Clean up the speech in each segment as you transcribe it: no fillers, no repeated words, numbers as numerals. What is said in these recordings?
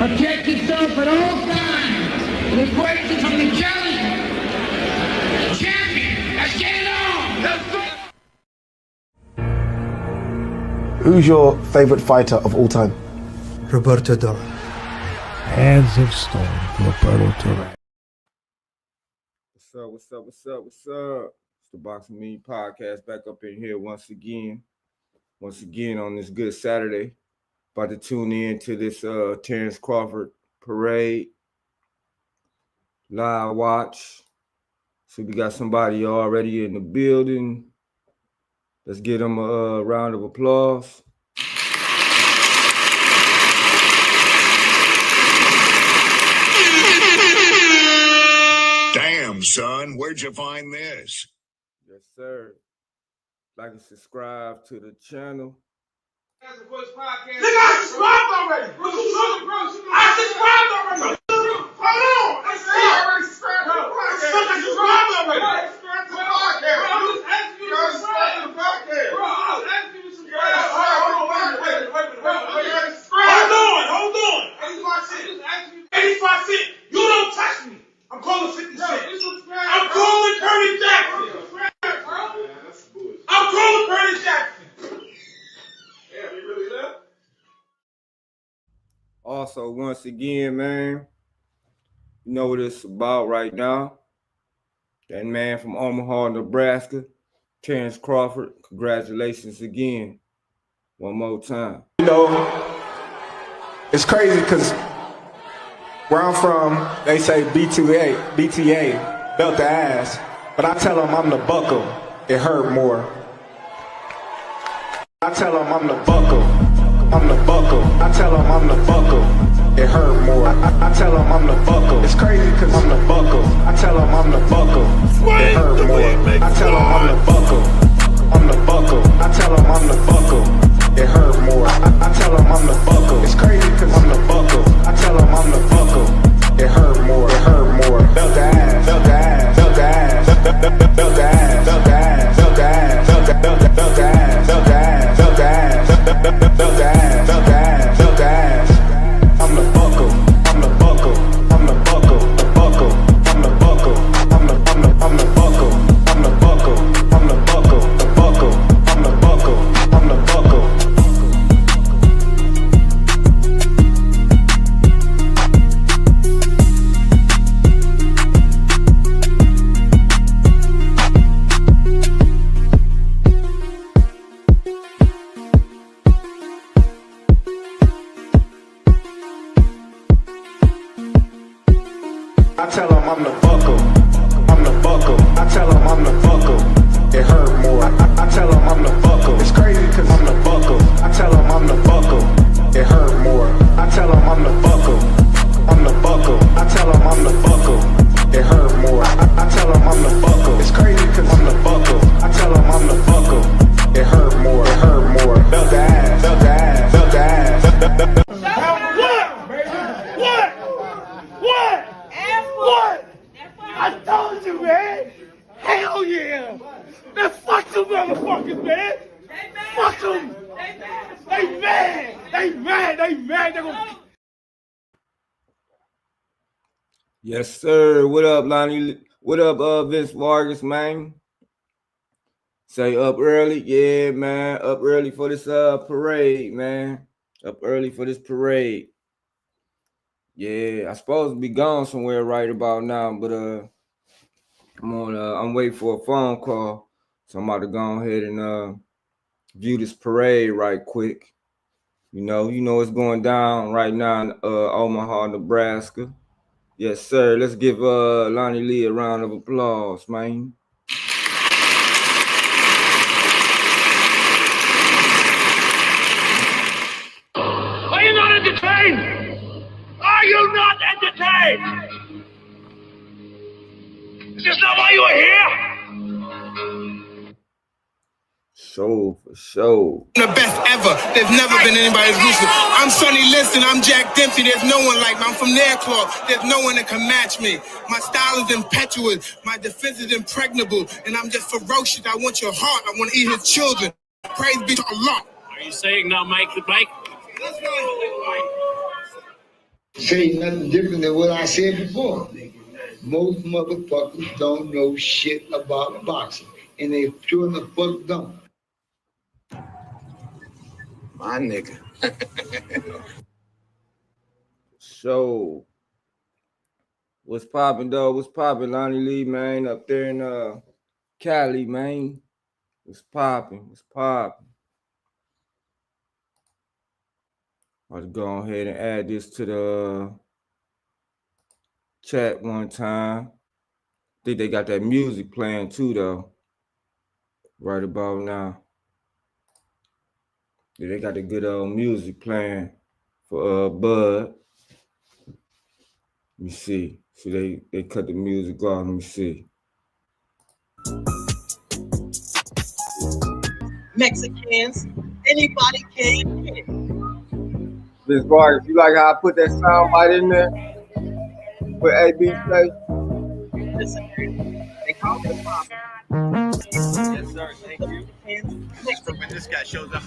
Protect yourself at all times. The greatest from the challenge. Champion. Let's get it on. Let's go. Who's your favorite fighter of all time? Roberto Duran. Hands of Stone, Roberto Duran. What's up? It's the Boxing Me Podcast back up in here once again on this good Saturday. About to tune in to this Terence Crawford parade live watch. So we got somebody already in the building. Let's give them a round of applause. Damn, son, where'd you find this? Yes, sir. Like and subscribe to the channel. Nigga, I subscribed already. I subscribed already. Hold on. I already subscribed to the podcast. I subscribed already. I subscribed to the podcast. Bro, I was asking you to subscribe to the podcast. Bro, I was asking you to subscribe. Hold on. 85 cents. You don't touch me. I'm calling 50 cents. I'm calling Curtis Jackson. I'm calling Curtis Jackson. Yeah, you really there? Also, once again, man, you know what it's about right now. That man from Omaha, Nebraska, Terence Crawford. Congratulations again. One more time. You know, it's crazy because where I'm from, they say BTA, belt the ass. But I tell them I'm the buckle, it hurt more. I tell them I'm the buckle, I tell them I'm the buckle, it hurt more. I tell them I'm the buckle, it's crazy cause I'm the buckle. I tell them I'm the buckle, it hurt more. I tell them I'm the buckle, I tell them I'm the buckle, it hurt more. I tell them I'm the buckle, it's crazy cause I'm the buckle. I tell them I'm the buckle, it hurt more, belt the ass, belt the ass, belt the ass, belt the ass, belt the ass, belt the ass, belt the ass, belt the ass, belt the ass, belt the ass, belt the ass, belt the ass. I'm the buckle, I'm the buckle, I'm the buckle, the buckle, I'm the buckle, I'm the buckle, I'm the buckle, I'm the buckle, the buckle, I'm the buckle, I'm the buckle. I tell them I'm the buckle, I tell them I'm the buckle, it hurt more. I tell them I'm the buckle, it's crazy cause I'm the buckle. I tell them I'm the buckle, it hurt more. I tell them I'm the buckle, I tell them I'm the buckle, it hurt more. I tell them I'm the buckle, it's crazy cause I'm the buckle. I tell them I'm the buckle, it hurt more, belt the ass, belt the ass, belt the ass, What? I told you, man. Hell yeah. Man, fuck them motherfuckers, man. Fuck them. They mad. They gonna... Yes, sir. What up, Lonnie? What up, Vince Vargas, man? Say up early. Yeah, man. Up early for this parade, man. Up early for this parade. Yeah, I supposed to be gone somewhere right about now, but I'm waiting for a phone call. So I'm about to go ahead and view this parade right quick. You know what's going down right now in Omaha, Nebraska. Yes, sir. Let's give Lonnie Lee a round of applause, man. Are you not entertained? Are you not entertained? Is this not why you are here? Show for show. The best ever. There's never been anybody as ruthless. I'm Sonny Liston. I'm Jack Dempsey. There's no one like me. I'm from Nairclaw. There's no one that can match me. My style is impetuous. My defense is impregnable. And I'm just ferocious. I want your heart. I want to eat his children. Praise be to Allah. Are you saying now, Mike? That's right. say nothing different than what I said before. Most motherfuckers don't know shit about boxing, and they sure in the fuck don't. My nigga. So, what's poppin' though? What's poppin', Lonnie Lee, man? Up there in Cali, man. What's poppin'? What's poppin'? I'll go ahead and add this to the chat one time. I think they got that music playing too, though. Right about now. Yeah, they got the good old music playing for Bud. Let me see. So they cut the music off. Let me see. Mexicans, anybody can hit. Miss Vargas, you like how I put that sound right in there? With AB say? Listen, they call it pop. Yes, sir. Thank you. When this guy shows up.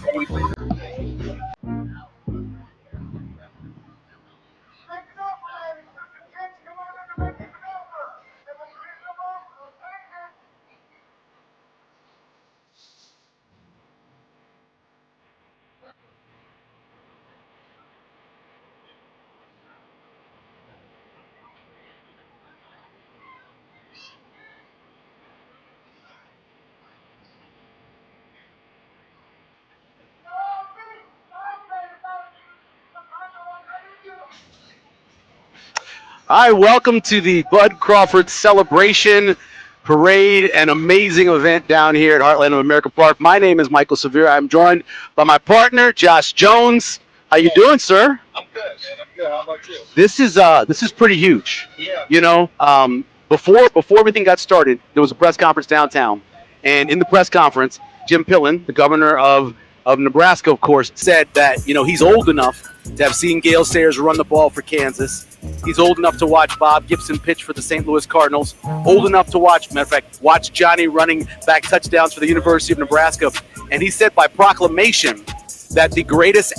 Hi, welcome to the Bud Crawford Celebration Parade, an amazing event down here at Heartland of America Park. My name is Michael Severe. I'm joined by my partner, Josh Jones. How you doing, sir? I'm good, man. I'm good. How about you? This is pretty huge. Yeah. You know, before everything got started, there was a press conference downtown, and in the press conference, Jim Pillen, the governor of Nebraska, of course, said that he's old enough to have seen Gale Sayers run the ball for Kansas. He's old enough to watch Bob Gibson pitch for the St. Louis Cardinals. Old enough to watch Johnny running back touchdowns for the University of Nebraska. And he said by proclamation that the greatest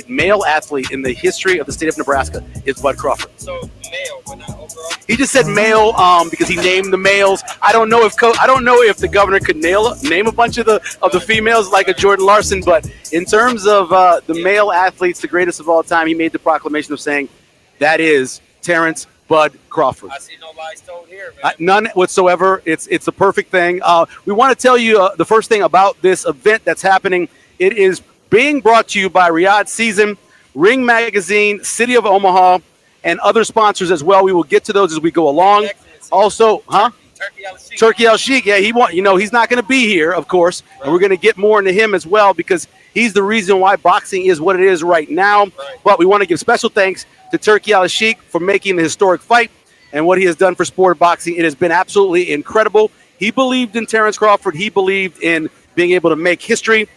male athlete in the history of the state of Nebraska is Bud Crawford. So male, but not overall. He just said male because he named the males. I don't know if the governor could name a bunch of the females like a Jordan Larson, but in terms of the male athletes, the greatest of all time, he made the proclamation of saying that is Terence Bud Crawford. I see no lies told here, man. None whatsoever. It's the perfect thing. We want to tell you the first thing about this event that's happening. It is being brought to you by Riyadh Season, Ring Magazine, City of Omaha, and other sponsors as well. We will get to those as we go along. Also, Turkey Al Sheikh. Yeah, he's not going to be here, of course, right. And we're going to get more into him as well because he's the reason why boxing is what it is right now. Right. But we want to give special thanks to Turkey Al Sheikh for making the historic fight and what he has done for sport boxing. It has been absolutely incredible. He believed in Terence Crawford. He believed in being able to make history.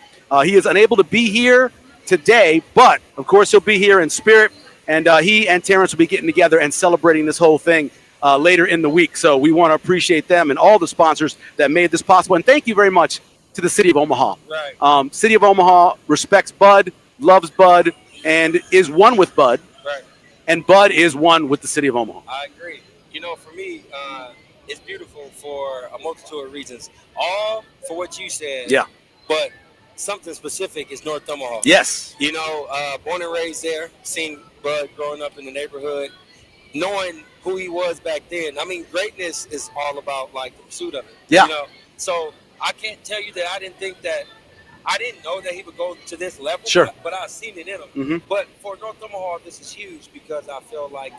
He is unable to be here today, but of course he'll be here in spirit. And he and Terence will be getting together and celebrating this whole thing later in the week. So we want to appreciate them and all the sponsors that made this possible. And thank you very much to the City of Omaha. Right. City of Omaha respects Bud, loves Bud, and is one with Bud. Right. And Bud is one with the City of Omaha. I agree. For me, it's beautiful for a multitude of reasons. All for what you said. Yeah. But something specific is North Omaha. Yes. Born and raised there, seen Bud growing up in the neighborhood, knowing who he was back then. I mean, greatness is all about the pursuit of it. Yeah. So I can't tell you that I didn't know that he would go to this level. Sure. But I've seen it in him. Mm-hmm. But for North Omaha, this is huge because I feel like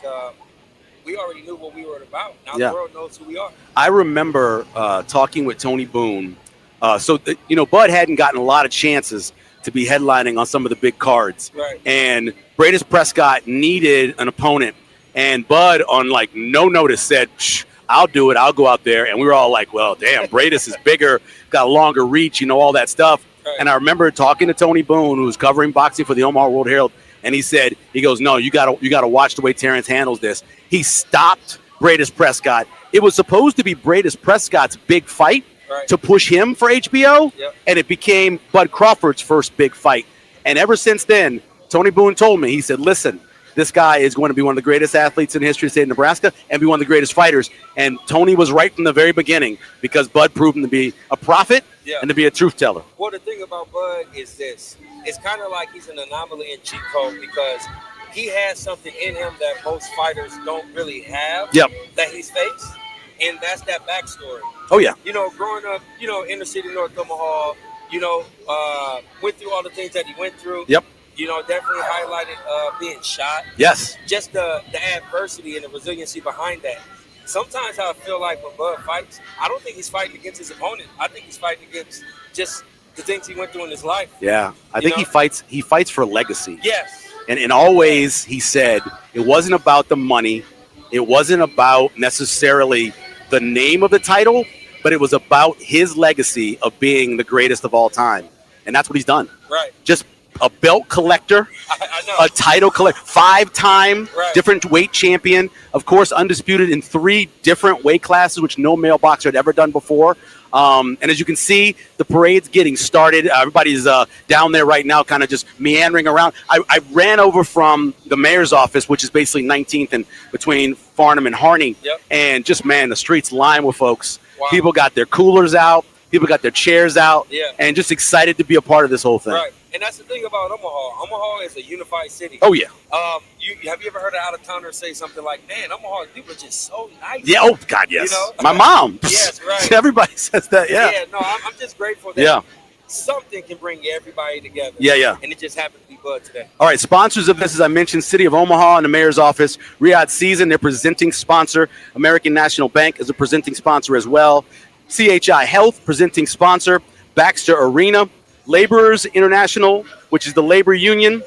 we already knew what we were about. Now the world knows who we are. I remember talking with Tony Boone. Bud hadn't gotten a lot of chances to be headlining on some of the big cards. Right. And Bradis Prescott needed an opponent. And Bud, on no notice, said, I'll do it. I'll go out there. And we were all like, well, damn, Bradis is bigger, got a longer reach, all that stuff. Right. And I remember talking to Tony Boone, who was covering boxing for the Omaha World Herald. And he goes, no, you gotta watch the way Terence handles this. He stopped Bradis Prescott. It was supposed to be Bradis Prescott's big fight. Right. To push him for HBO, and it became Bud Crawford's first big fight. And ever since then, Tony Boone told me, he said, listen, this guy is going to be one of the greatest athletes in the history of the state of Nebraska and be one of the greatest fighters. And Tony was right from the very beginning because Bud proved him to be a prophet and to be a truth teller. Well, the thing about Bud is this. It's kind of like he's an anomaly in cheat code because he has something in him that most fighters don't really have that he's faced. And that's that backstory. Oh, yeah. You know, growing up, you know, inner city North Omaha, you know, went through all the things that he went through. Yep. You know, definitely highlighted being shot. Yes. Just the adversity and the resiliency behind that. Sometimes I feel like when Bud fights, I don't think he's fighting against his opponent. I think he's fighting against just the things he went through in his life. Yeah. I think he fights for legacy. Yes. And always he said it wasn't about the money. It wasn't about necessarily the name of the title, but it was about his legacy of being the greatest of all time. And that's what he's done. Right. Just a belt collector, I know. a title collector, 5-time different weight champion, of course, undisputed in 3 different weight classes, which no male boxer had ever done before. And as you can see, the parade's getting started. Everybody's down there right now, kind of just meandering around. I ran over from the mayor's office, which is basically 19th and between Farnham and Harney. Yep. And just, man, the streets lined with folks. Wow. People got their coolers out. People got their chairs out. Yeah. And just excited to be a part of this whole thing. Right. And that's the thing about Omaha. Omaha is a unified city. Oh, yeah. Have you ever heard an out-of-towner say something like, man, Omaha people are just so nice. Yeah, oh, God, yes. You know? My mom. Yes, right. Everybody says that, yeah. Yeah, no, I'm just grateful that something can bring everybody together. Yeah, yeah. And it just happened to be Bud today. All right, sponsors of this, as I mentioned, City of Omaha and the Mayor's Office, Riyadh Season, their presenting sponsor. American National Bank is a presenting sponsor as well. CHI Health, presenting sponsor. Baxter Arena. Laborers International, which is the labor union.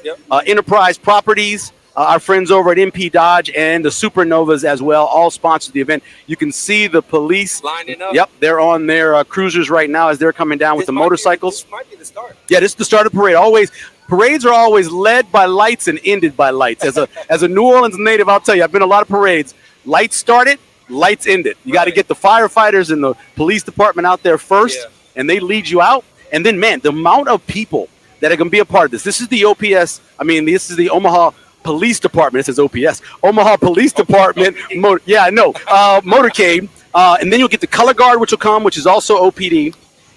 Enterprise Properties, our friends over at MP Dodge, and the Supernovas as well, all sponsor the event. You can see the police lining up. Yep, they're on their cruisers right now as they're coming down with the motorcycles. This might be the start. Yeah, this is the start of the parade. Parades are always led by lights and ended by lights. As a New Orleans native, I'll tell you, I've been to a lot of parades. Lights started, lights ended. You got to get the firefighters and the police department out there first, and they lead you out. And then, man, the amount of people that are going to be a part of this. This is the OPS. I mean, this is the Omaha Police Department. It says OPS. Omaha Police Department. Motorcade. And then you'll get the color guard, which will come, which is also OPD.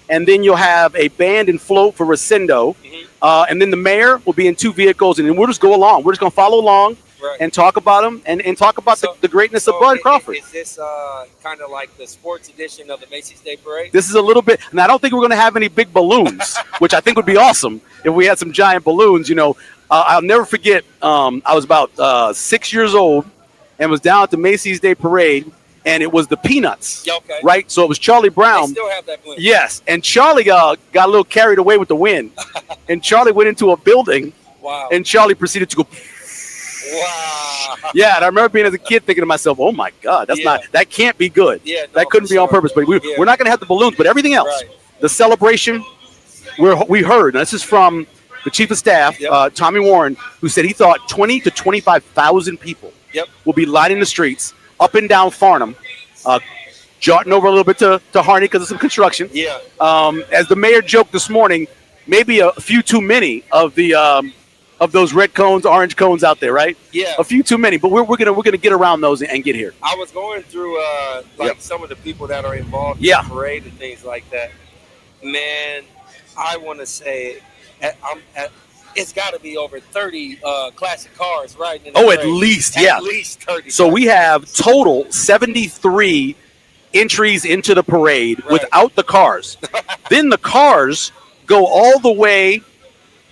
And then you'll have a band and float for Resendo. And then the mayor will be in 2 vehicles. And then we'll just go along. We're just going to follow along. Right. And talk about them and talk about the greatness of Bud Crawford. Is this kind of like the sports edition of the Macy's Day Parade? This is a little bit, and I don't think we're going to have any big balloons, which I think would be awesome if we had some giant balloons. You know, I'll never forget, I was about 6 years old and was down at the Macy's Day Parade, and it was the Peanuts, right? So it was Charlie Brown. They still have that balloon. Yes, and Charlie got a little carried away with the wind, and Charlie went into a building, and Charlie proceeded to go. Wow. Yeah, and I remember being as a kid thinking to myself, "Oh my God, that can't be good. Yeah, that couldn't be on purpose." But we're not going to have the balloons, but everything else, the celebration, we heard. And this is from the chief of staff, Tommy Warren, who said he thought 20 to 25,000 people will be lining the streets up and down Farnham, jotting over a little bit to Harney because of some construction. Yeah. As the mayor joked this morning, maybe a few too many of the. Of those red cones, orange cones out there, right? Yeah. A few too many, but we're gonna get around those and get here. I was going through some of the people that are involved in the parade and things like that. Man, I want to say it's got to be over 30 classic cars riding in the parade. At least, At least 30. So we have total 73 entries into the parade without the cars. Then the cars go all the way.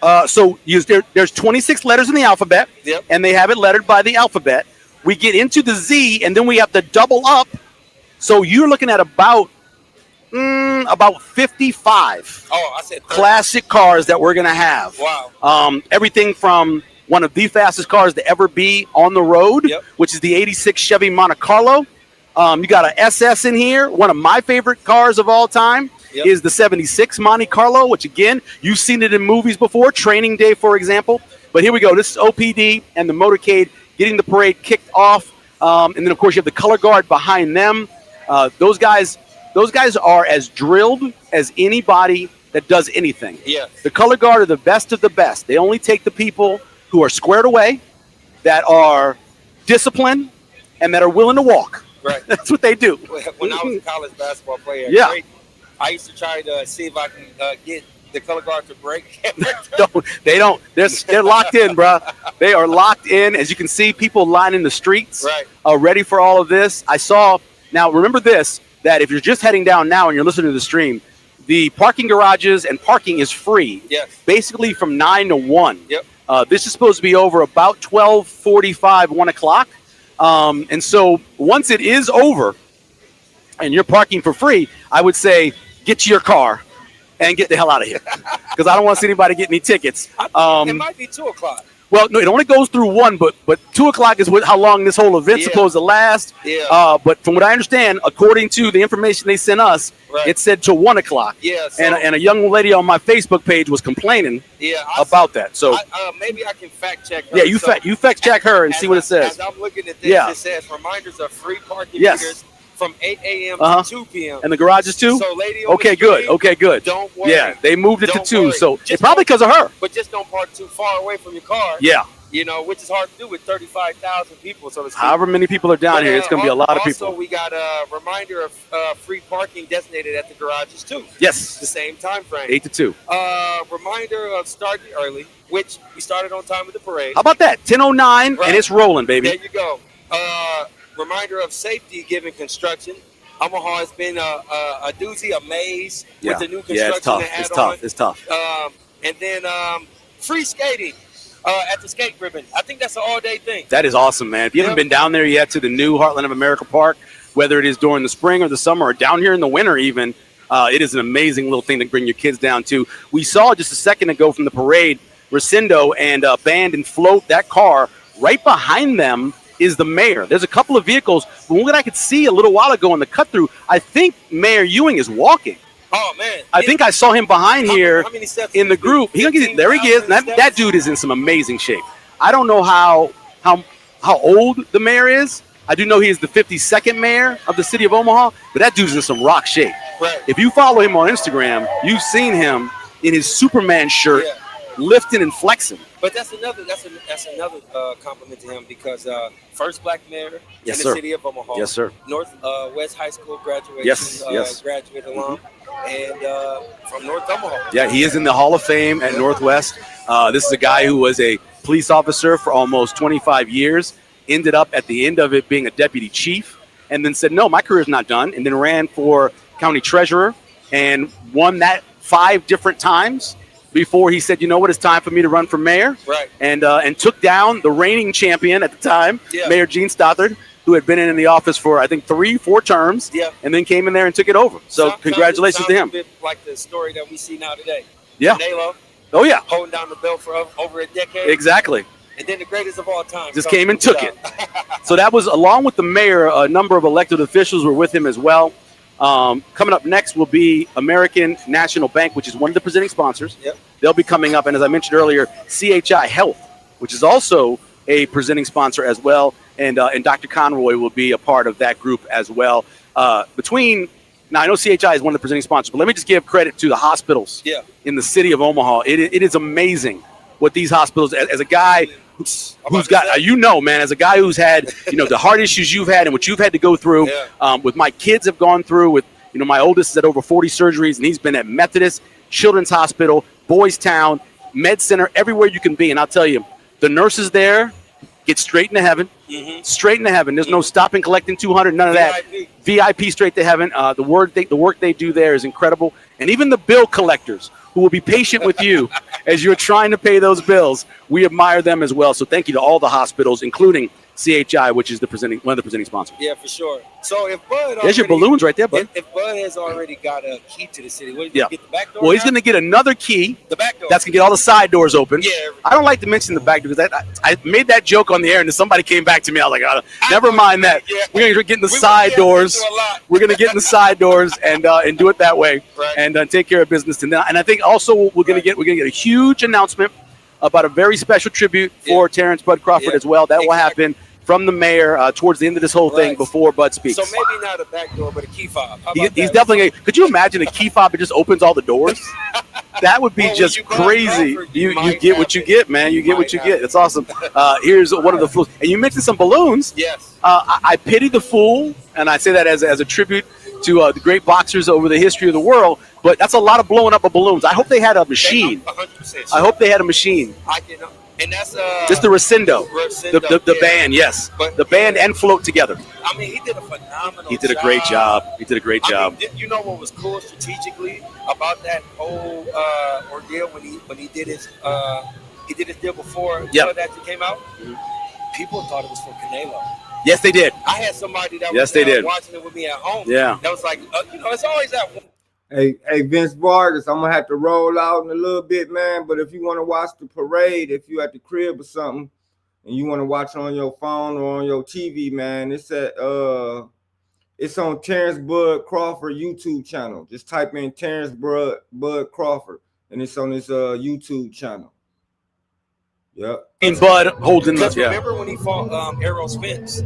There's 26 letters in the alphabet, and they have it lettered by the alphabet. We get into the Z, and then we have to double up. So you're looking at about 55 classic cars that we're going to have. Wow. Everything from one of the fastest cars to ever be on the road, which is the 86 Chevy Monte Carlo. You got an SS in here, one of my favorite cars of all time. Is the 76 Monte Carlo, which, again, you've seen it in movies before, Training Day, for example. But here we go. This is OPD and the motorcade getting the parade kicked off. And then, of course, you have the color guard behind them. Those guys are as drilled as anybody that does anything. Yeah. The color guard are the best of the best. They only take the people who are squared away, that are disciplined and that are willing to walk. Right. That's what they do. When I was a college basketball player, Yeah. I used to try to see if I can get the color guard to break. They don't. They're locked in, bro. They are locked in. As you can see, people lining the streets, ready for all of this. I saw. Now, remember this: that if you're just heading down now and you're listening to the stream, the parking garages and parking is free. Yes. Basically from 9 to 1. Yep. This is supposed to be over about 12:45, 1 o'clock. And so once it is over, and you're parking for free, I would say get to your car and get the hell out of here, because I don't want to see anybody get any tickets. It might be 2 o'clock. Well, no, it only goes through 1, but 2 o'clock is how long this whole event's supposed to last. Yeah. But from what I understand, according to the information they sent us, it said to 1 o'clock. Yeah. So, and a young lady on my Facebook page was complaining about that. So maybe I can fact check her. yeah, you fact check her and see what it says. As I'm looking at this, it says reminders of free parking meters from 8 a.m. to 2 p.m. And the garage is 2? So, lady on okay, the good. street, Okay, good. Don't worry. Yeah, they moved it to 2, worry. so Just it's probably because of her. But just don't park too far away from your car. Yeah. You know, which is hard to do with 35,000 people. So to speak. However many people are down here, it's going to be a lot of people. Also, we got a reminder of free parking designated at the garages too. Yes. The same time frame. 8 to 2. Reminder of starting early, which we started on time with the parade. How about that? 10:09 and it's rolling, baby. There you go. Reminder of safety given construction. Omaha has been a doozy, a maze with the new construction. Yeah, it's tough. It's tough. And then free skating at the skate ribbon. I think that's an all-day thing. That is awesome, man. If you haven't been down there yet to the new Heartland of America Park, whether it is during the spring or the summer or down here in the winter even, it is an amazing little thing to bring your kids down to. We saw just a second ago from the parade, Rosendo and Band and Float, that car, right behind them is the mayor. There's a couple of vehicles, but what I could see a little while ago in the cut-through, I think Mayor Ewing is walking. Oh, man. I think I saw him behind here how many steps in the group. There he is. That dude is in some amazing shape. I don't know how old the mayor is. I do know he is the 52nd mayor of the city of Omaha, but that dude's in some rock shape. Right. If you follow him on Instagram, you've seen him in his Superman shirt, lifting and flexing. But that's another compliment to him because first black mayor in the city of Omaha. Yes, sir. Northwest High School graduation. Yes. Graduate alum. And from North Omaha. Yeah, he is in the Hall of Fame at Northwest. This is a guy who was a police officer for almost 25 years, ended up at the end of it being a deputy chief, and then said, no, my career's not done, and then ran for county treasurer and won that 5 different times before he said, you know what, it's time for me to run for mayor. Right. And took down the reigning champion at the time, Mayor Gene Stothard, who had been in the office for, I think, 3-4 terms, and then came in there and took it over. So congratulations to him. A bit like the story that we see now today. Yeah. Nalo. Oh, yeah. Holding down the belt for over a decade. Exactly. And then the greatest of all time. Just came and took it. So that was, along with the mayor, a number of elected officials were with him as well. Coming up next will be American National Bank, which is one of the presenting sponsors. Yep. They'll be coming up. And as I mentioned earlier, CHI Health, which is also a presenting sponsor as well. And Dr. Conroy will be a part of that group as well. Now, I know CHI is one of the presenting sponsors, but let me just give credit to the hospitals in the city of Omaha. It is amazing what these hospitals, as a guy who's got, man, as a guy who's had, the heart issues you've had and what you've had to go through, with my kids have gone through with, my oldest is at over 40 surgeries, and he's been at Methodist, Children's Hospital, Boys Town, Med Center, everywhere you can be. And I'll tell you, the nurses there get straight into heaven, straight into heaven. There's no stopping, collecting 200, none of that. VIP straight to heaven. The work they do there is incredible. And even the bill collectors who will be patient with you as you're trying to pay those bills, we admire them as well. So thank you to all the hospitals, including CHI, which is one of the presenting sponsors. Yeah, for sure. So if Bud there's your balloons right there, bud. If Bud has already got a key to the city, what, get the back door? Well, he's going to get another key. The back door. That's going to get all the side doors open. Yeah. I don't like to mention the back door because I made that joke on the air, and then somebody came back to me. I was like, never mind that. Yeah. We're going to get in the side doors. We're going to get in the side doors and do it that way, and take care of business. And I think also we're going to get a huge announcement about a very special tribute for Terence Bud Crawford as well. That will happen from the mayor towards the end of this whole thing before Bud speaks. So maybe not a back door, but a key fob. He's definitely. Could you imagine a key fob that just opens all the doors? That would be just crazy. You get what you get, man. You get what you get. It's awesome. Here's one of the fools. And you mentioned some balloons. Yes. I pity the fool, and I say that as a tribute to the great boxers over the history of the world. But that's a lot of blowing up of balloons. I hope they had a machine. 100%. I hope they had a machine. And that's just the Rescindo, the band, yes, but the band and float together. I mean, he did a phenomenal. He did a great job. He did a great job. Mean, you know what was cool strategically about that whole ordeal when he did his deal before that came out? Mm-hmm. People thought it was for Canelo. Yes, they did. I had somebody that was watching it with me at home. Yeah, that was like, it's always that one. Hey, Vince Vargas, I'm gonna have to roll out in a little bit, man. But if you want to watch the parade, if you at the crib or something, and you want to watch it on your phone or on your TV, man, it's on Terence Bud Crawford YouTube channel. Just type in Terence Bud Crawford, and it's on his YouTube channel. Yep. And Bud holding the. Remember when he fought Errol Spence?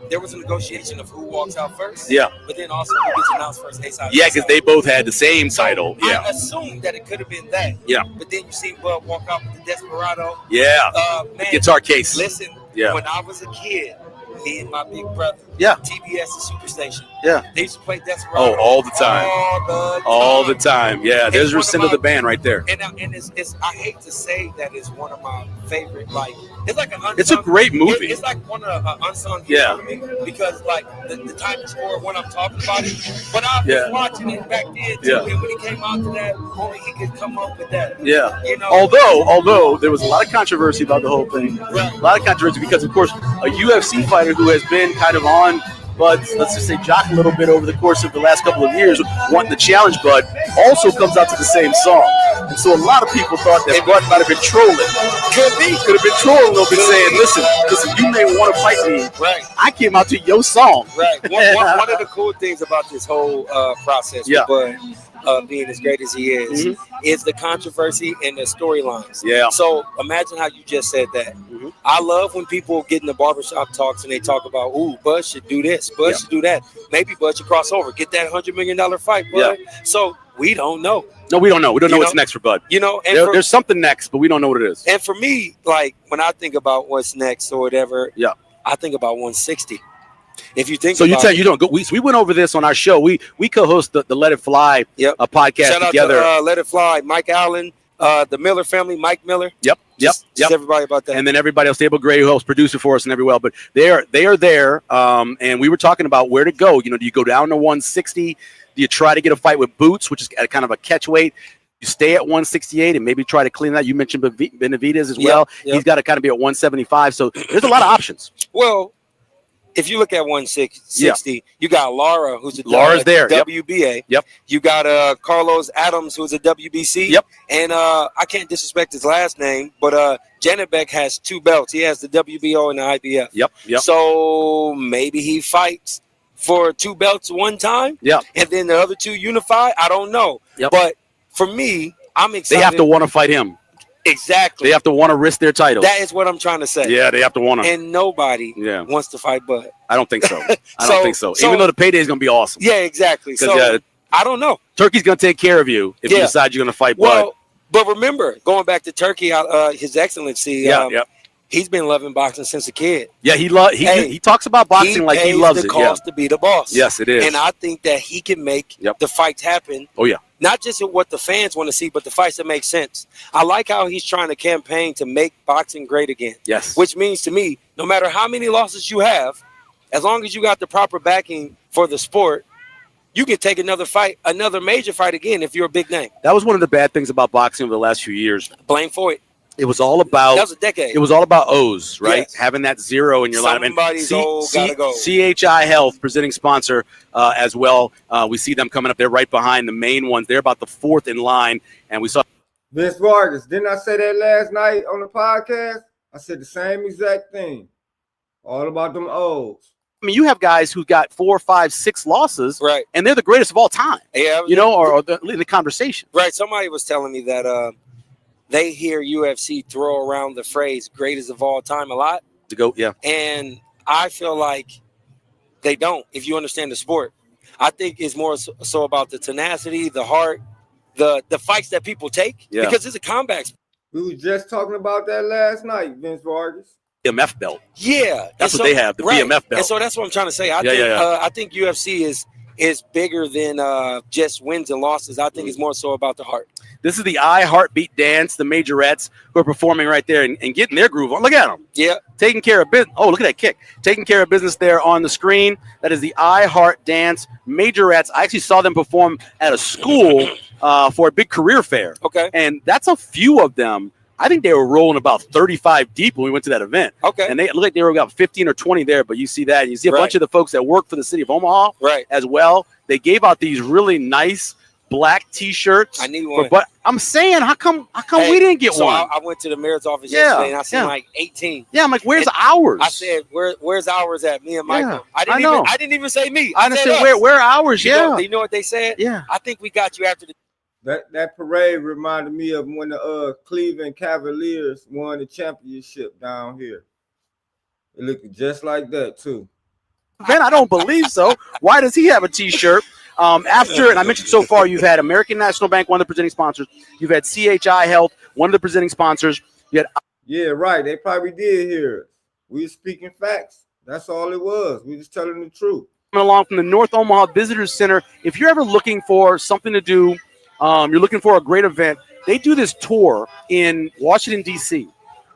There was a negotiation of who walks out first. Yeah. But then also who gets announced first. Yeah, because they both had the same title. Yeah. I assumed that it could have been that. Yeah. But then you see Bud walk out with the Desperado. Yeah. Man, guitar case. Listen. Yeah. When I was a kid, me and my big brother. Yeah. TBS and Superstation. Yeah. They used to play Desperado. Oh, all the time. All the time. Yeah. There's Rescindo the band right there. And it's I hate to say that it's one of my favorite. Like it's like an unsung. It's a great movie. It's like one of unsung heroes for me because like the time is for when I'm talking about it. But I was watching it back then too, and when he came out to that, only he could come up with that. Yeah. You know. Although there was a lot of controversy about the whole thing. Right. A lot of controversy because of course a UFC fighter who has been kind of on Bud's, let's just say, jock a little bit over the course of the last couple of years, wanting to challenge Bud, also comes out to the same song. And so a lot of people thought that Bud might have been trolling. Could have been trolling a little bit, saying, listen, you may want to fight me. Right. I came out to your song. Right. One of the cool things about this whole process with Bud being as great as he is, is the controversy and the storylines. Yeah. So imagine how you just said that. Mm-hmm. I love when people get in the barbershop talks and they talk about, ooh, Bud should do this, Bud should do that. Maybe Bud should cross over, get that $100 million fight, Bud. Yeah. So we don't know. No, we don't know. We don't know what's next for Bud. You know, and there's something next, but we don't know what it is. And for me, like when I think about what's next or whatever, I think about 160. If you think so, you don't go. We went over this on our show. We co-host the Let It Fly podcast Shout together. Out to, Let It Fly, Mike Allen, the Miller family, Mike Miller. Yep. Just everybody about that, and then everybody else. Stable Gray, who helps produce it for us and everywhere. But they are there. And we were talking about where to go. You know, do you go down to 160? Do you try to get a fight with Boots, which is kind of a catch weight? You stay at 168 and maybe try to clean that. You mentioned Benavidez as well. Yep. He's got to kind of be at 175. So there's a lot of options. Well, if you look at 160, you got Lara, who's a there. WBA. Yep. You got Carlos Adams, who's a WBC. Yep. And I can't disrespect his last name, but Janet Beck has 2 belts. He has the WBO and the IBF. Yep. So maybe he fights for 2 belts one time. Yep. And then the other 2 unify. I don't know. Yep. But for me, I'm excited. They have to want to fight him. Exactly. They have to want to risk their title. That is what I'm trying to say. Yeah, they have to want to. And nobody wants to fight Bud. I don't think so. I don't think so. Even though the payday is going to be awesome. Yeah, exactly. So I don't know. Turkey's going to take care of you if you decide you're going to fight Bud. But remember, going back to Turkey, His Excellency, he's been loving boxing since a kid. Yeah, he talks about boxing like he loves it. He pays the cost to be the boss. Yes, it is. And I think that he can make the fights happen. Oh, yeah. Not just what the fans want to see, but the fights that make sense. I like how he's trying to campaign to make boxing great again. Yes. Which means to me, no matter how many losses you have, as long as you got the proper backing for the sport, you can take another major fight again if you're a big name. That was one of the bad things about boxing over the last few years. Blame for it. It was all about. That was a decade. It was all about O's, right? Yes. Having that 0 in your lineup. Somebody's gotta go. CHI Health, presenting sponsor as well. We see them coming up. They're right behind the main ones. They're about the 4th in line, and we saw Vince Vargas. Didn't I say that last night on the podcast? I said the same exact thing. All about them O's. I mean, you have guys who got 4, 5, 6 losses, right? And they're the greatest of all time. Yeah, you know, or in the conversation, right? Somebody was telling me that they hear UFC throw around the phrase "greatest of all time" a lot. To go, yeah. And I feel like they don't. If you understand the sport, I think it's more so about the tenacity, the heart, the fights that people take because it's a combat sport. We was just talking about that last night, Vince Vargas. BMF belt. Yeah, that's what they have, the BMF belt. And so that's what I'm trying to say. I think UFC is bigger than just wins and losses. I think it's more so about the heart. This is the I Heartbeat dance, the majorettes who are performing right there and getting their groove on. Look at them. Yeah. Taking care of business. Oh, look at that kick. Taking care of business there on the screen. That is the I Heart Dance majorettes. I actually saw them perform at a school for a big career fair. Okay. And that's a few of them. I think they were rolling about 35 deep when we went to that event. Okay. And they look like they were about 15 or 20 there, but you see that. And you see a bunch of the folks that work for the city of Omaha as well. They gave out these really nice black T-shirts. I need one. But I'm saying, how come we didn't get one? I went to the mayor's office yesterday and I seen like 18. Yeah, I'm like, where's ours? I said, where's ours at? Me and Michael. Yeah, I didn't even say me. I said, where are ours? You know what they said? Yeah. I think we got you after the. That parade reminded me of when the Cleveland Cavaliers won the championship down here. It looked just like that too. Man, I don't believe so. Why does he have a T-shirt? After, and I mentioned so far, you've had American National Bank, one of the presenting sponsors. You've had CHI Health, one of the presenting sponsors. You had Yeah, right. They probably did hear us. We were speaking facts. That's all it was. We just telling the truth. Coming along from the North Omaha Visitors Center. If you're ever looking for something to do, you're looking for a great event, they do this tour in Washington, D.C.,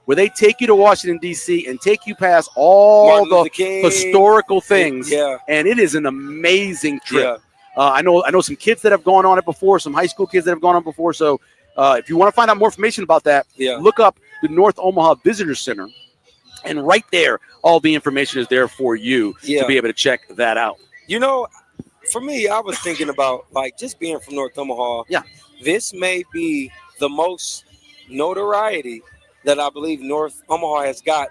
where they take you to Washington, D.C. and take you past all the historical things. Yeah. And it is an amazing trip. Yeah. I know some kids that have gone on it before, some high school kids that have gone on it before. So if you want to find out more information about that, look up the North Omaha Visitors Center. And right there, all the information is there for you to be able to check that out. You know, for me, I was thinking about, like, just being from North Omaha. Yeah. This may be the most notoriety that I believe North Omaha has got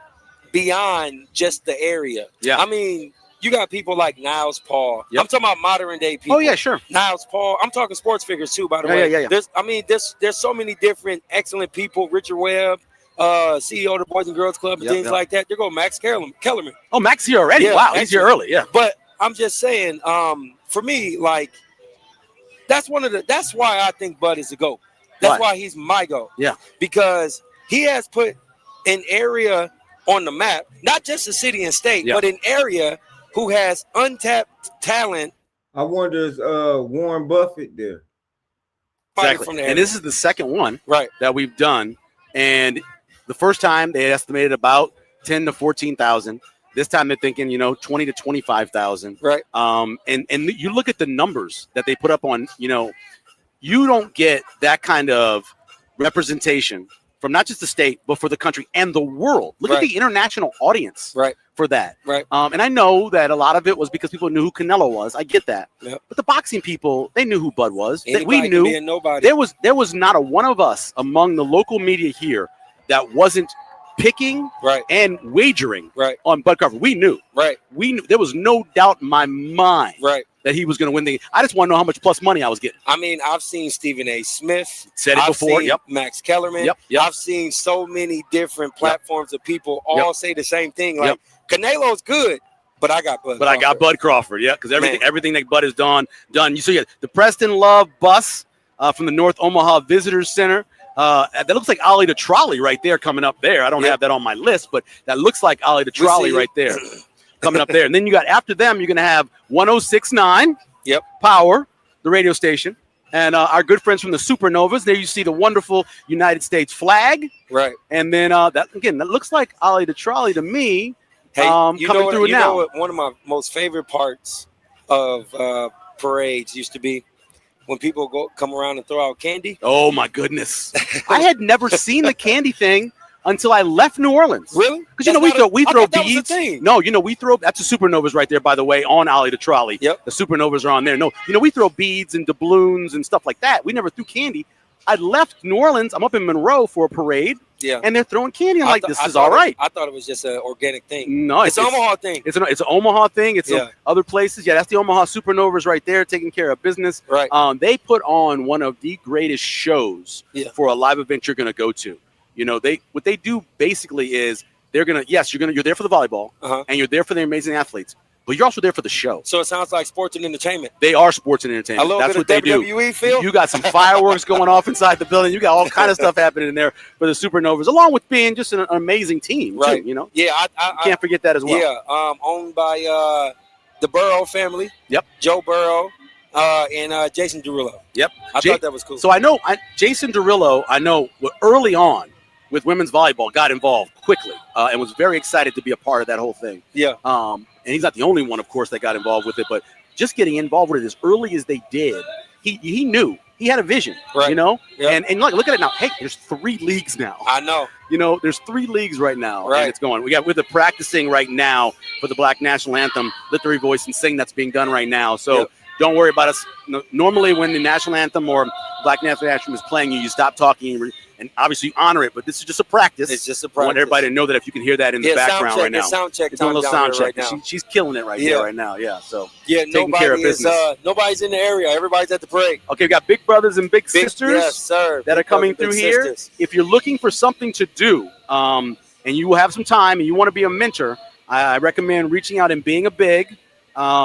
beyond just the area. Yeah. I mean, you got people like Niles Paul. Yep. I'm talking about modern day people. Oh, yeah, sure. Niles Paul. I'm talking sports figures too, by the way. Yeah. There's so many different excellent people. Richard Webb, CEO of the Boys and Girls Club, and things like that. There go Max Kellerman. Oh, Max here already. Yeah, wow, he's here early. Yeah. But I'm just saying, for me, like, that's why I think Bud is a GOAT. That's why he's my GOAT. Yeah. Because he has put an area on the map, not just a city and state, but an area who has untapped talent. I wonder is Warren Buffett there? Exactly. And this is the second one that we've done. And the first time they estimated about 10 to 14,000. This time they're thinking, 20 to 25,000. Right. And you look at the numbers that they put up on, you don't get that kind of representation from not just the state, but for the country and the world. Look at the international audience for that. Right. And I know that a lot of it was because people knew who Canelo was. I get that. Yep. But the boxing people, they knew who Bud was. Anybody we knew. can be a nobody. There was not a one of us among the local media here that wasn't picking and wagering on Bud Crawford. We knew. Right. We knew. There was no doubt in my mind that he was going to win the. I just want to know how much plus money I was getting. I mean, I've seen Stephen A. Smith. Said it before. Seen Max Kellerman. Yep. I've seen so many different platforms of people all say the same thing. Like, Canelo's good, but I got Bud. I got Bud Crawford. Yeah, because everything that Bud has done. You see the Preston Love bus from the North Omaha Visitors Center. That looks like Ollie the Trolley right there coming up there. I don't have that on my list, but that looks like Ollie the Trolley right there coming up there. And then you got, after them, you're going to have 106.9 Power, the radio station, and our good friends from the Supernovas. There you see the wonderful United States flag. Right. And then that looks like Ollie the Trolley to me. Hey, coming through now. Know what one of my most favorite parts of parades used to be? When people come around and throw out candy. Oh my goodness! I had never seen the candy thing until I left New Orleans. Really? Because we throw beads. No, we throw. That's the Supernovas right there, by the way, on Ollie the Trolley. Yep. The Supernovas are on there. No, we throw beads and doubloons and stuff like that. We never threw candy. I left New Orleans. I'm up in Monroe for a parade. Yeah. And they're throwing candy. I'm like, this is all right. I thought it was just an organic thing. No, it's an Omaha thing. It's an Omaha thing. It's other places. Yeah, that's the Omaha Supernovas right there, taking care of business. Right. They put on one of the greatest shows for a live event you're going to go to. What they do basically is you're there for the volleyball and you're there for the amazing athletes. but you're also there for the show. So it sounds like sports and entertainment. They are sports and entertainment. A little That's bit what of they WWE do. feel? You got some fireworks going off inside the building. You got all kind of stuff happening in there for the Supernovas, along with being just an amazing team, Right. too, you know? Yeah, You can't forget that as well. Yeah, owned by the Burrow family. Yep. Joe Burrow and Jason Derulo. Yep. I thought that was cool. So I know Jason Derulo, early on with women's volleyball, got involved quickly and was very excited to be a part of that whole thing. Yeah. And he's not the only one, of course, that got involved with it, but just getting involved with it as early as they did, he knew. He had a vision, Right. you know? Yep. And look at it now. Hey, there's 3 leagues now. I know. You know, there's 3 leagues right now, Right. and it's going. We're the practicing right now for the Black National Anthem, Literary Voice and Sing that's being done right now. So Yep. don't worry about us. Normally, when the National Anthem or Black National Anthem is playing, you stop talking and obviously you honor it. But this is just a practice. It's just a I practice. want everybody to know that if you can hear that in the background right now. It's sound check It's doing a time little down sound there check. right now. She's killing it right there right now. Yeah. So Yeah, taking care of business. nobody's in the area. Everybody's at the parade. Okay, we got big brothers and big sisters Yes, sir. that are coming through here. If you're looking for something to do, and you will have some time and you want to be a mentor, I recommend reaching out and being a big,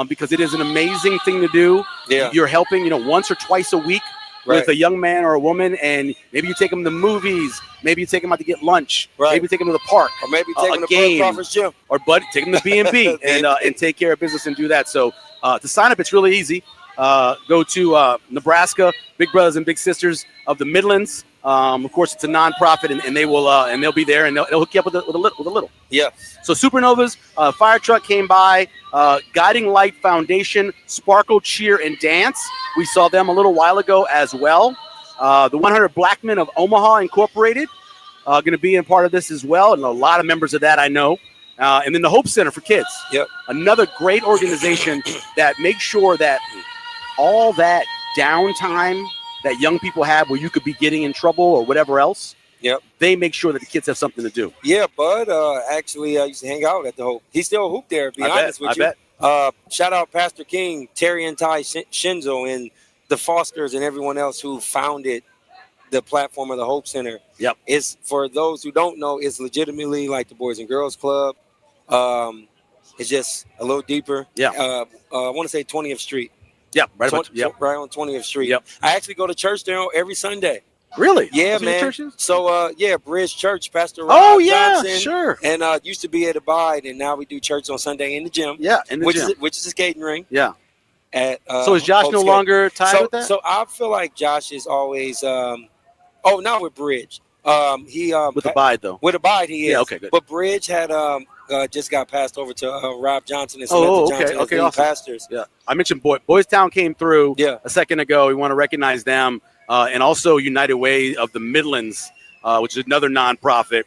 because it is an amazing thing to do. Yeah. You're helping, once or twice a week with a young man or a woman, and maybe you take them to movies, maybe you take them out to get lunch, maybe you take them to the park, Or maybe take them a to game, Crawford's gym. or take them to B&B and take care of business and do that. So to sign up, it's really easy. Go to Nebraska, Big Brothers and Big Sisters of the Midlands. Of course, it's a nonprofit, and they will and they'll be there, and they'll hook you up with a little. Yeah. So Supernovas, fire truck came by, Guiding Light Foundation, Sparkle Cheer and Dance. We saw them a little while ago as well. The 100 Black Men of Omaha Incorporated going to be a part of this as well, and a lot of members of that I know. And then the Hope Center for Kids. Yep. Another great organization that makes sure that all that downtime that young people have where you could be getting in trouble or whatever else, Yep. they make sure that the kids have something to do. Yeah, Bud actually used to hang out at the Hope. He still hoop there, to be honest with you. I bet. Shout out Pastor King, Terry and Ty Shinzo, and the Fosters and everyone else who founded the platform of the Hope Center. Yep. It's, for those who don't know, it's legitimately like the Boys and Girls Club. It's just a little deeper. Yeah. I want to say 20th Street. Yep. Right on 20th Street. Yep. I actually go to church there every Sunday. Really? Yeah, That's what your man. church is? So, Bridge Church, Pastor Rob Johnson, sure. and used to be at Abide, and now we do church on Sunday in the gym. Yeah, in the gym. Which is a skating ring. Yeah. At, So is Josh Hope no Skate. longer tied with that? So I feel like Josh is always not with Bridge. He with Abide though. With Abide he is. Yeah, okay, good. But Bridge had just got passed over to Rob Johnson and Samantha Johnson as lead awesome. pastors. Yeah, I mentioned Boys Town came through a second ago. We want to recognize them, and also United Way of the Midlands, which is another nonprofit.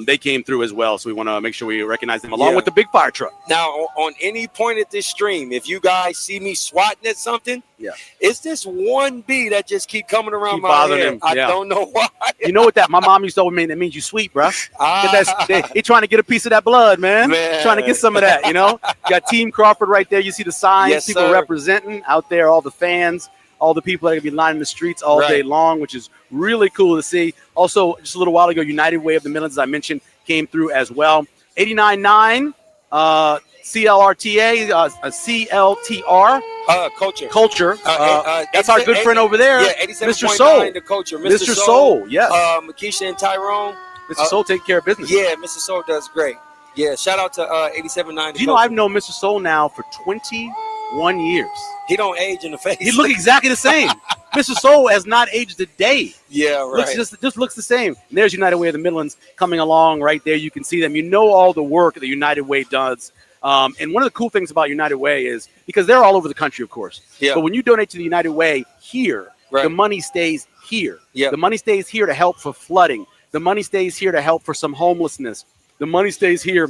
They came through as well, so we want to make sure we recognize them along with the big fire truck. Now, on any point at this stream, if you guys see me swatting at something, it's this one bee that just keep coming around my bothering head. him. I Yeah. don't know why. You know what that my mom used to always mean? That means you sweet, bro. He trying to get a piece of that blood, man. Trying to get some of that, you know. Got Team Crawford right there. You see the signs, Yes, people sir. representing out there, all the fans, all the people that are going to be lining the streets all day long, which is really cool to see. Also, just a little while ago, United Way of the Midlands, as I mentioned, came through as well. 89.9 CLRTA, CLTR. Culture. That's our good friend over there, Yeah, 87.9 Mr. Soul. the culture. Mr. Soul, yes. Makisha and Tyrone. Mr. Soul take care of business. Yeah, Mr. Soul does great. Yeah, shout out to 87.9. Do you know I've known Mr. Soul now for 21 years. He don't age in the face. He look exactly the same. Mr. Soul has not aged a day. Yeah, right. Just looks the same. And there's United Way of the Midlands coming along right there. You can see them. You know all the work that United Way does. And one of the cool things about United Way is, because they're all over the country, of course. Yeah. But when you donate to the United Way here, the money stays here. Yeah. The money stays here to help for flooding. The money stays here to help for some homelessness. The money stays here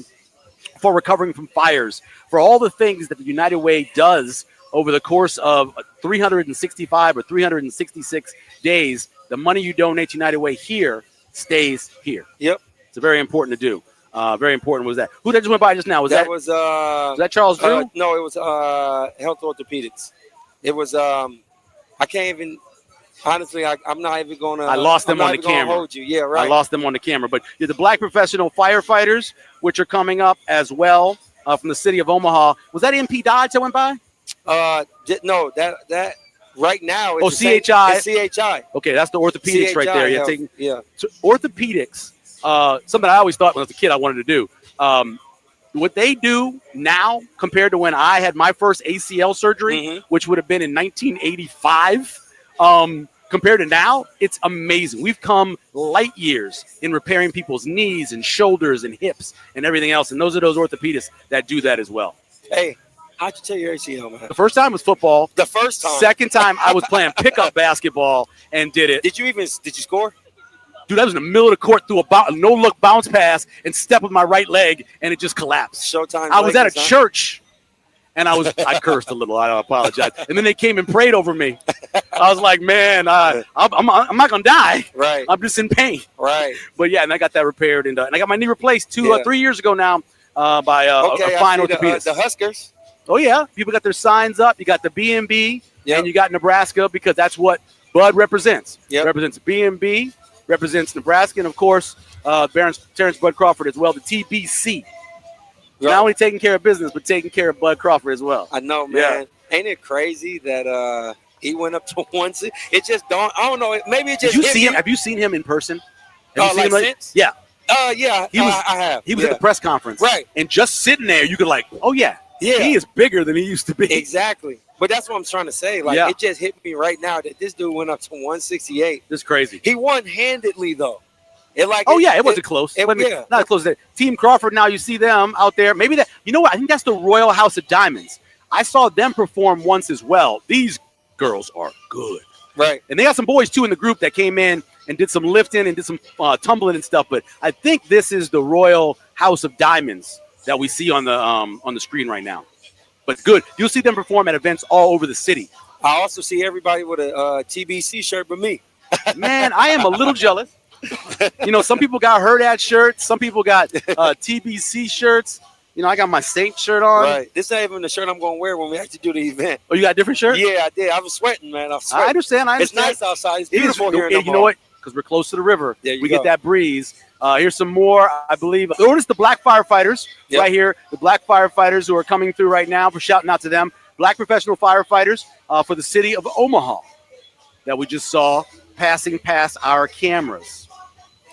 for recovering from fires, for all the things that the United Way does over the course of 365 or 366 days. The money you donate to United Way here stays here. Yep. It's very important to do. Very important was that. Who that just went by just now? Was that Charles Drew? No, it was Health Orthopedics. It was I can't even. Honestly, I'm not even going to. I lost them on the camera. Hold you. Yeah, right. I lost them on the camera. But the Black Professional Firefighters, which are coming up as well. from the city of Omaha. Was that MP Dodge that went by? No, that right now. It's CHI. It's CHI. Okay, that's the orthopedics CHI right there. Yeah, Health. So orthopedics. Something I always thought when I was a kid I wanted to do. What they do now compared to when I had my first ACL surgery, which would have been in 1985, compared to now, it's amazing. We've come light years in repairing people's knees and shoulders and hips and everything else. And those are those orthopedists that do that as well. Hey, how'd you tear your ACL, man? The first time was football. The first time. Second time I was playing pickup basketball and did it. Did you score? Dude, I was in the middle of the court, threw a no-look bounce pass and stepped with my right leg, and it just collapsed. Showtime. I was at a church, and I cursed a little. I apologize. And then they came and prayed over me. I was like, man, I'm not going to die. Right. I'm just in pain. Right. But, yeah, and I got that repaired. And I got my knee replaced 3 years ago now by a fine orthopedist. The Huskers. Oh, yeah. People got their signs up. You got the B&B, and you got Nebraska because that's what Bud represents. Yep. Represents B&B. Represents Nebraska, and of course, Terence Bud Crawford as well, the TBC. Right. Not only taking care of business, but taking care of Bud Crawford as well. I know, man. Yeah. Ain't it crazy that he went up to 160? It just don't. I don't know. Maybe it just. Did you see him? Have you seen him in person? Have you seen him since? Yeah. Yeah. I have. He was at the press conference, right? And just sitting there, you could oh yeah, he is bigger than he used to be. Exactly. But that's what I'm trying to say. It just hit me right now that this dude went up to 168. That's crazy. He won handedly, though. It wasn't close. Not close. Team Crawford, now you see them out there. Maybe that, you know what? I think that's the Royal House of Diamonds. I saw them perform once as well. These girls are good. Right. And they got some boys, too, in the group that came in and did some lifting and did some tumbling and stuff. But I think this is the Royal House of Diamonds that we see on the screen right now. But good. You'll see them perform at events all over the city. I also see everybody with a TBC shirt but me. Man, I am a little jealous. Some people got Hurrdat shirts. Some people got TBC shirts. I got my Saint shirt on. Right. This ain't even the shirt I'm going to wear when we actually do the event. Oh, you got a different shirt? Yeah, I did. I was sweating, man. I understand. It's nice outside. It's beautiful here in Omaha. You know what? Because we're close to the river. We go. Get that breeze. Here's some more, I believe. Notice the black firefighters right here. The black firefighters who are coming through right now. For shouting out to them. Black professional firefighters for the city of Omaha that we just saw passing past our cameras.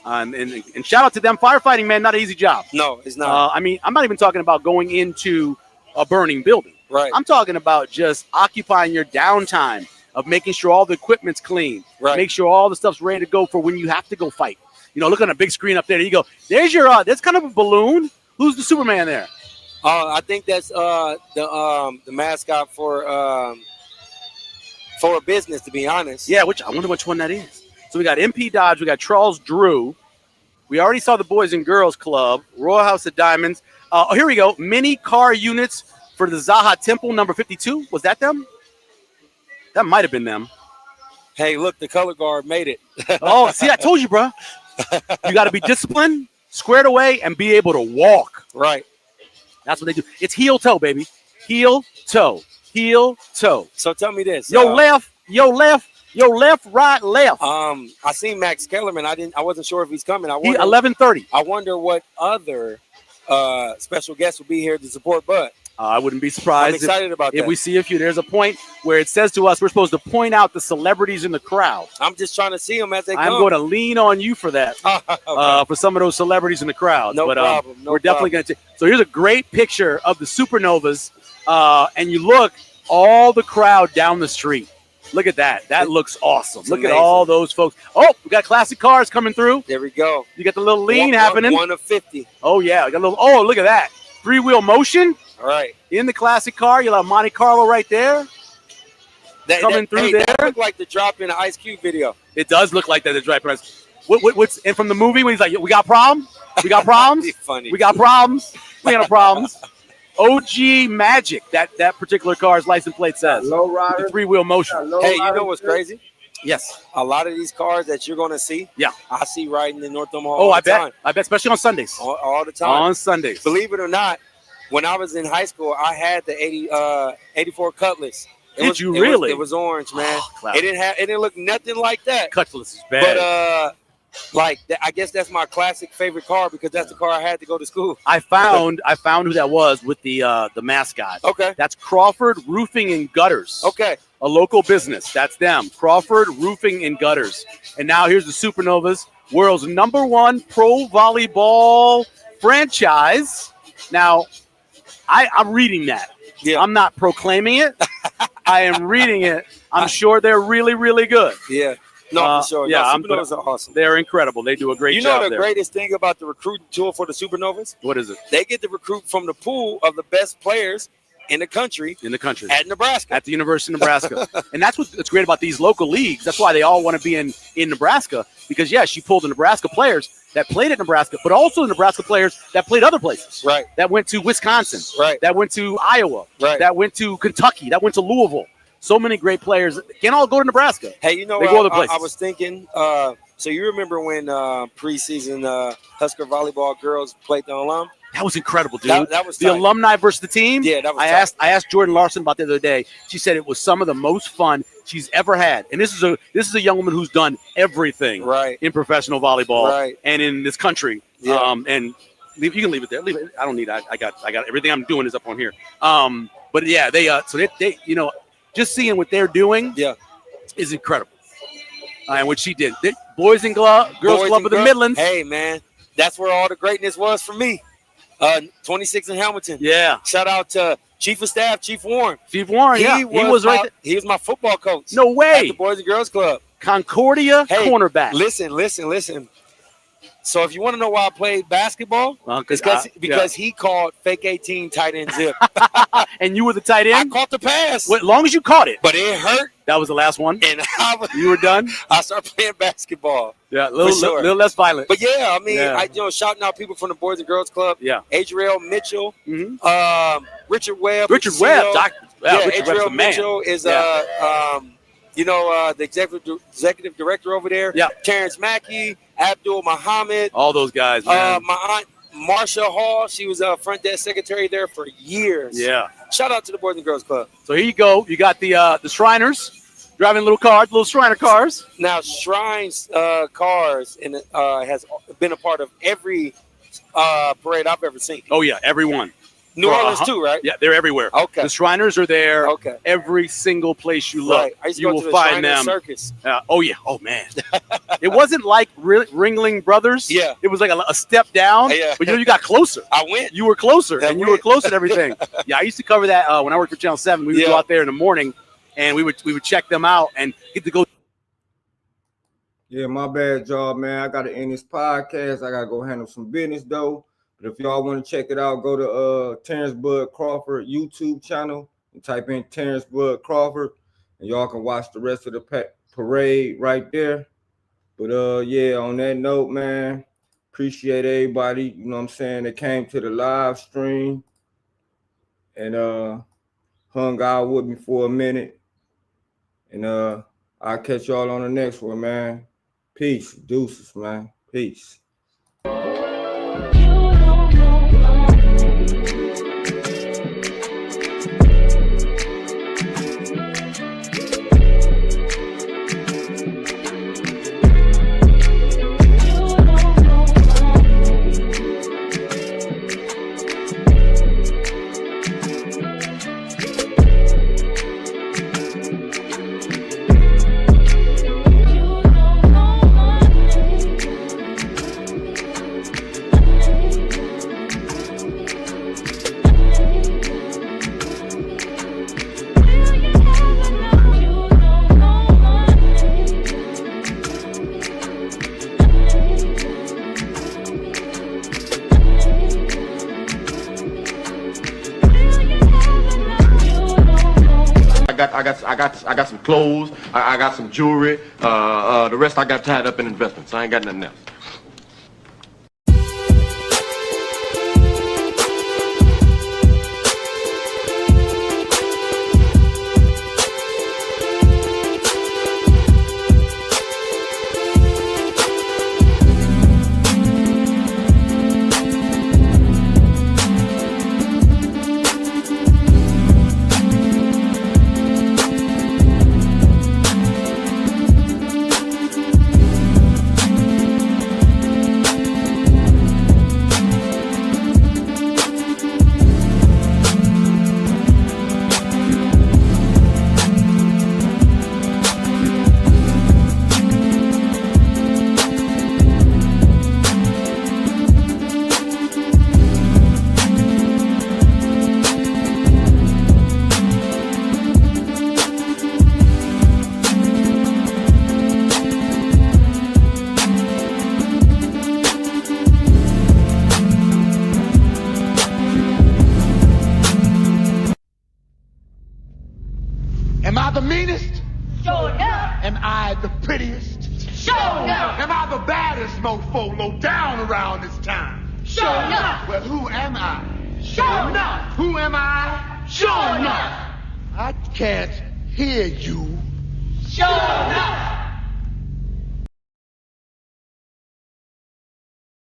And shout out to them. Firefighting, man, not an easy job. No, it's not. I'm not even talking about going into a burning building. Right. I'm talking about just occupying your downtime of making sure all the equipment's clean. Right. Make sure all the stuff's ready to go for when you have to go fight. Look on a big screen up there. You go, there's your, that's kind of a balloon. Who's the Superman there? I think that's the mascot for a business, to be honest. Yeah, I wonder which one that is. So we got MP Dodge, we got Charles Drew. We already saw the Boys and Girls Club, Royal House of Diamonds. Here we go. Mini car units for the Zaha Temple, number 52. Was that them? That might have been them. Hey, look, the color guard made it. Oh, see, I told you, bro. You got to be disciplined, squared away, and be able to walk. Right. That's what they do. It's heel toe, baby. Heel toe. Heel toe. So tell me this. Yo left, right, left. I seen Max Kellerman. I wasn't sure if he's coming. 11:30. I wonder what other special guests will be here to support Bud. I wouldn't be surprised. I'm excited about that. If we see a few. There's a point where it says to us we're supposed to point out the celebrities in the crowd. I'm just trying to see them as they come. I'm going to lean on you for that, okay. For some of those celebrities in the crowd. No problem. We're definitely going to. So here's a great picture of the Supernovas, and you look all the crowd down the street. Look at that. That looks awesome. Look at all those folks. Oh, we got classic cars coming through. There we go. You got the little lean happening. 1 of 50. Oh, yeah. We got a little. Oh, look at that. 3-wheel motion. All right. In the classic car. You'll have Monte Carlo right there. Coming through there. That looked like the drop in the Ice Cube video. It does look like that. The drop in. What's and from the movie when he's like, we got problems? We got problems? Funny. We got problems? We got no problems. OG Magic, that particular car's license plate says. Low rider. The 3-wheel motion. Hey, you know what's crazy? Yes. A lot of these cars that you're going to see, I see riding in North Omaha all the time. I bet, especially on Sundays. All the time. On Sundays. Believe it or not, when I was in high school, I had the 84 Cutlass. Did you really? It was orange, man. Oh, it didn't look nothing like that. Cutlass is bad. But Like, I guess that's my classic favorite car because that's the car I had to go to school. I found who that was with the mascot. Okay. That's Crawford Roofing and Gutters. Okay. A local business. That's them. Crawford Roofing and Gutters. And now here's the Supernovas, world's #1 pro volleyball franchise. Now, I'm reading that. Yeah. I'm not proclaiming it. I am reading it. I'm sure they're really, really good. Yeah. No, for sure. Yeah, Supernovas are awesome. They're incredible. They do a great job. You know the there. greatest thing about the recruiting tool for the Supernovas? What is it? They get to recruit from the pool of the best players in the country. At Nebraska. At the University of Nebraska. And that's what's great about these local leagues. That's why they all want to be in Nebraska. Because, yes, you pull the Nebraska players that played at Nebraska, but also the Nebraska players that played other places. Right. That went to Wisconsin. Right. That went to Iowa. Right. That went to Kentucky. That went to Louisville. So many great players can't all go to Nebraska. Hey, you know they what? go other places. I was thinking, so you remember when preseason Husker volleyball girls played the alum? That was incredible, dude. That was the tight. alumni versus the team. Yeah, that was I asked Jordan Larson about the other day. She said it was some of the most fun she's ever had. And this is a young woman who's done everything in professional volleyball and in this country. Yeah. And you can leave it there. Leave it. I don't need it. I got everything I'm doing is up on here. But yeah, they you know, just seeing what they're doing is incredible. And what she did. Boys and Girls Club of the Midlands. Hey, man, that's where all the greatness was for me. 26 in Hamilton. Yeah. Shout out to Chief of Staff, Chief Warren. Chief Warren, he was right there. He was my football coach. No way. At the Boys and Girls Club. Concordia cornerback. Listen. So if you want to know why I played basketball, because he called fake 18 tight end zip. And you were the tight end? I caught the pass. Well, as long as you caught it. But it hurt. That was the last one? And you were done? I started playing basketball. Yeah, a little less violent. But yeah, I mean, shouting out people from the Boys and Girls Club. Yeah. Adriel Mitchell, Richard Webb. Richard Webb. Richard Adriel Webb's the man. Mitchell is the executive director over there. Yeah. Terence Mackey, Abdul Muhammad. All those guys, man. My aunt Marsha Hall, she was a front desk secretary there for years. Yeah. Shout out to the Boys and Girls Club. So here you go. You got the Shriners driving little Shriner cars. Now, Shrines cars has been a part of every parade I've ever seen. Oh, yeah, every one. New Orleans too, right? Yeah, they're everywhere. Okay. The Shriners are there. Okay. Every single place you look, Right. I used to you go will to the find Shriner them. Circus. Oh yeah. Oh man. It wasn't like Ringling Brothers. Yeah. It was like a step down. Yeah. But you got closer. I went. You were closer, I and you went. were close to everything. Yeah, I used to cover that when I worked for Channel 7. We would go out there in the morning, and we would check them out and get to go. Yeah, my bad, y'all, man. I got to end this podcast. I got to go handle some business, though. But if y'all want to check it out, go to Terence Bud Crawford YouTube channel and type in Terence Bud Crawford, and y'all can watch the rest of the parade right there. But, yeah, on that note, man, appreciate everybody, you know what I'm saying, that came to the live stream and hung out with me for a minute. And I'll catch y'all on the next one, man. Peace. Deuces, man. Peace. I got some clothes. I got some jewelry. The rest I got tied up in investments. I ain't got nothing else. the meanest? Sure enough. Am I the prettiest? Sure enough. Am I the baddest mofo low down around this town? Sure enough. Well, who am I? Sure enough. Who am I? Sure enough. I can't hear you. Sure enough.